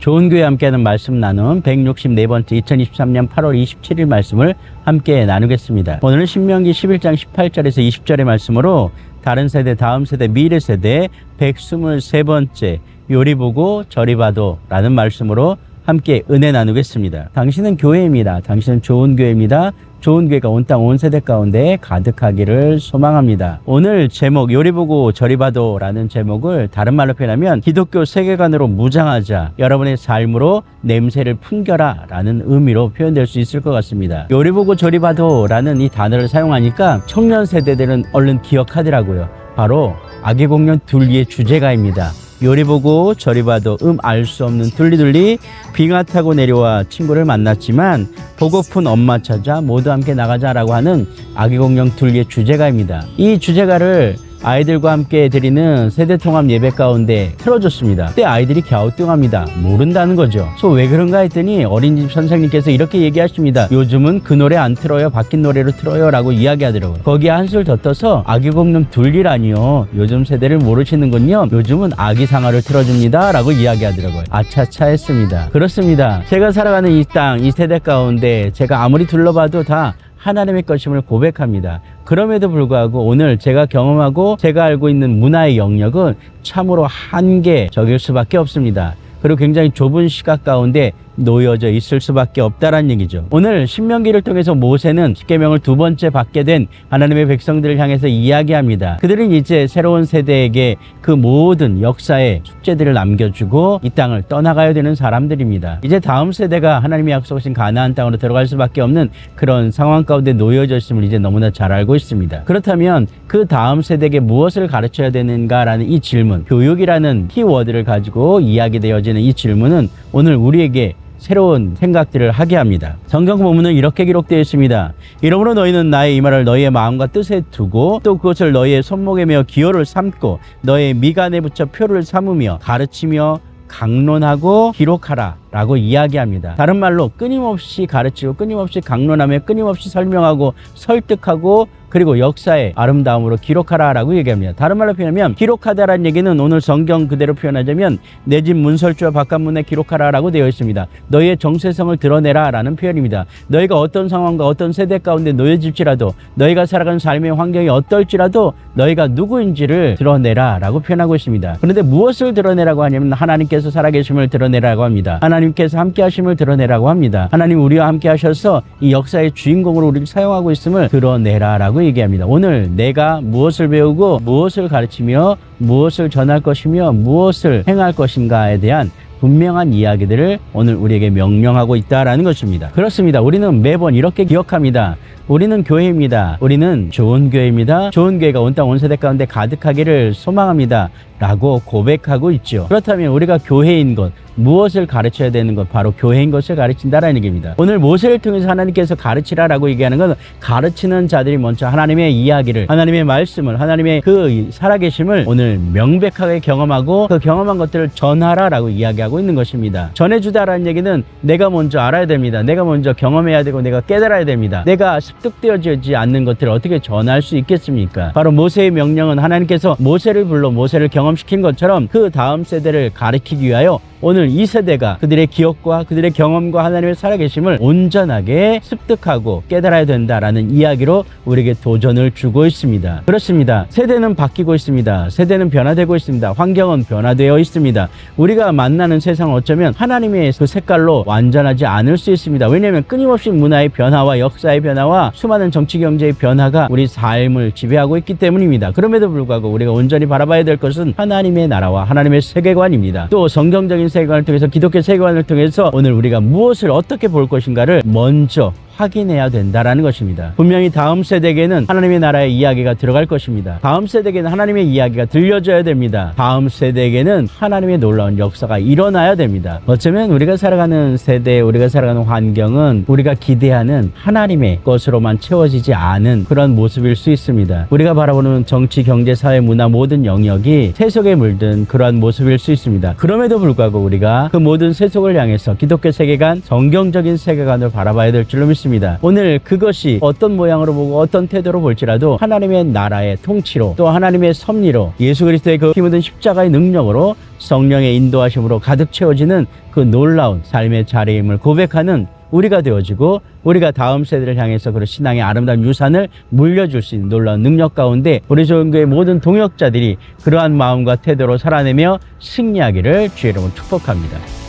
좋은 교회 함께하는 말씀 나눔 164번째 2023년 8월 27일 말씀을 함께 나누겠습니다. 오늘은 신명기 11장 18절에서 20절의 말씀으로 다른 세대, 다음 세대, 미래 세대 123번째 요리 보고 저리 봐도 라는 말씀으로 함께 은혜 나누겠습니다. 당신은 교회입니다. 당신은 좋은 교회입니다. 좋은 교회가 온 땅 온 세대 가운데 가득하기를 소망합니다. 오늘 제목 요리 보고 저리 봐도 라는 제목을 다른 말로 표현하면 기독교 세계관으로 무장하자, 여러분의 삶으로 냄새를 풍겨라 라는 의미로 표현될 수 있을 것 같습니다. 요리 보고 저리 봐도 라는 이 단어를 사용하니까 청년 세대들은 얼른 기억하더라고요. 바로 아기공룡 둘리의 주제가입니다. 요리 보고 저리 봐도 알 수 없는 둘리둘리 빙하 타고 내려와 친구를 만났지만 보고픈 엄마 찾아 모두 함께 나가자라고 하는 아기공룡 둘리의 주제가입니다. 이 주제가를 아이들과 함께 드리는 세대통합 예배 가운데 틀어줬습니다. 그때 아이들이 갸우뚱합니다. 모른다는 거죠. 그래서 왜 그런가 했더니 어린이집 선생님께서 이렇게 얘기하십니다. 요즘은 그 노래 안 틀어요. 바뀐 노래로 틀어요 라고 이야기하더라고요. 거기에 한술 더 떠서 아기공룡 둘리라니요. 요즘 세대를 모르시는군요. 요즘은 아기상어를 틀어줍니다 라고 이야기하더라고요. 아차차 했습니다. 그렇습니다. 제가 살아가는 이 땅, 이 세대 가운데 제가 아무리 둘러봐도 다 하나님의 것임을 고백합니다. 그럼에도 불구하고 오늘 제가 경험하고 제가 알고 있는 문화의 영역은 참으로 한계적일 수밖에 없습니다. 그리고 굉장히 좁은 시각 가운데 놓여져 있을 수밖에 없다는 얘기죠. 오늘 신명기를 통해서 모세는 십계명을 두 번째 받게 된 하나님의 백성들을 향해서 이야기합니다. 그들은 이제 새로운 세대에게 그 모든 역사의 숙제들을 남겨주고 이 땅을 떠나가야 되는 사람들입니다. 이제 다음 세대가 하나님이 약속하신 가나안 땅으로 들어갈 수밖에 없는 그런 상황 가운데 놓여져 있음을 이제 너무나 잘 알고 있습니다. 그렇다면 그 다음 세대에게 무엇을 가르쳐야 되는가라는 이 질문, 교육이라는 키워드를 가지고 이야기되어지는 이 질문은 오늘 우리에게 새로운 생각들을 하게 합니다. 성경 본문은 이렇게 기록되어 있습니다. 이러므로 너희는 나의 이 말을 너희의 마음과 뜻에 두고 또 그것을 너희의 손목에 메어 기호를 삼고 너의 미간에 붙여 표를 삼으며 가르치며 강론하고 기록하라 라고 이야기합니다. 다른 말로 끊임없이 가르치고 끊임없이 강론하며 끊임없이 설명하고 설득하고 그리고 역사의 아름다움으로 기록하라 라고 얘기합니다. 다른 말로 표현하면 기록하다라는 얘기는 오늘 성경 그대로 표현하자면 내 집 문설주와 바깥문에 기록하라 라고 되어 있습니다. 너희의 정체성을 드러내라 라는 표현입니다. 너희가 어떤 상황과 어떤 세대 가운데 놓여질지라도 너희가 살아가는 삶의 환경이 어떨지라도 너희가 누구인지를 드러내라 라고 표현하고 있습니다. 그런데 무엇을 드러내라고 하냐면 하나님께서 살아계심을 드러내라고 합니다. 하나님께서 함께 하심을 드러내라고 합니다. 하나님 우리와 함께 하셔서 이 역사의 주인공으로 우리를 사용하고 있음을 드러내라 라고 얘기합니다. 오늘 내가 무엇을 배우고 무엇을 가르치며 무엇을 전할 것이며 무엇을 행할 것인가에 대한 분명한 이야기들을 오늘 우리에게 명령하고 있다라는 것입니다. 그렇습니다. 우리는 매번 이렇게 기억합니다. 우리는 교회입니다. 우리는 좋은 교회입니다. 좋은 교회가 온 땅 온 세대 가운데 가득하기를 소망합니다. 라고 고백하고 있죠. 그렇다면 우리가 교회인 것, 무엇을 가르쳐야 되는 것, 바로 교회인 것을 가르친다라는 얘기입니다. 오늘 모세를 통해서 하나님께서 가르치라라고 얘기하는 건 가르치는 자들이 먼저 하나님의 이야기를, 하나님의 말씀을, 하나님의 그 살아계심을 오늘 명백하게 경험하고 그 경험한 것들을 전하라라고 이야기하고 있는 것입니다. 전해주다라는 얘기는 내가 먼저 알아야 됩니다. 내가 먼저 경험해야 되고 내가 깨달아야 됩니다. 내가 습득되어지지 않는 것들을 어떻게 전할 수 있겠습니까? 바로 모세의 명령은 하나님께서 모세를 불러 모세를 경험시킨 것처럼 그 다음 세대를 가르치기 위하여 오늘 이 세대가 그들의 기억과 그들의 경험과 하나님의 살아계심을 온전하게 습득하고 깨달아야 된다라는 이야기로 우리에게 도전을 주고 있습니다. 그렇습니다. 세대는 바뀌고 있습니다. 세대는 변화되고 있습니다. 환경은 변화되어 있습니다. 우리가 만나는 세상은 어쩌면 하나님의 그 색깔로 완전하지 않을 수 있습니다. 왜냐하면 끊임없이 문화의 변화와 역사의 변화와 수많은 정치 경제의 변화가 우리 삶을 지배하고 있기 때문입니다. 그럼에도 불구하고 우리가 온전히 바라봐야 될 것은 하나님의 나라와 하나님의 세계관입니다. 또 성경적인 세계관을 통해서 기독교 세계관을 통해서 오늘 우리가 무엇을 어떻게 볼 것인가를 먼저 확인해야 된다라는 것입니다. 분명히 다음 세대에게는 하나님의 나라의 이야기가 들어갈 것입니다. 다음 세대에게는 하나님의 이야기가 들려줘야 됩니다. 다음 세대에게는 하나님의 놀라운 역사가 일어나야 됩니다. 어쩌면 우리가 살아가는 세대, 우리가 살아가는 환경은 우리가 기대하는 하나님의 것으로만 채워지지 않은 그런 모습일 수 있습니다. 우리가 바라보는 정치, 경제, 사회, 문화 모든 영역이 세속에 물든 그러한 모습일 수 있습니다. 그럼에도 불구하고 우리가 그 모든 세속을 향해서 기독교 세계관, 성경적인 세계관을 바라봐야 될 줄로 믿습니다. 있습니다. 오늘 그것이 어떤 모양으로 보고 어떤 태도로 볼지라도 하나님의 나라의 통치로 또 하나님의 섭리로 예수 그리스도의 그 피 묻은 십자가의 능력으로 성령의 인도하심으로 가득 채워지는 그 놀라운 삶의 자리임을 고백하는 우리가 되어지고 우리가 다음 세대를 향해서 그런 신앙의 아름다운 유산을 물려줄 수 있는 놀라운 능력 가운데 우리 교회의 모든 동역자들이 그러한 마음과 태도로 살아내며 승리하기를 주의 이름으로 축복합니다.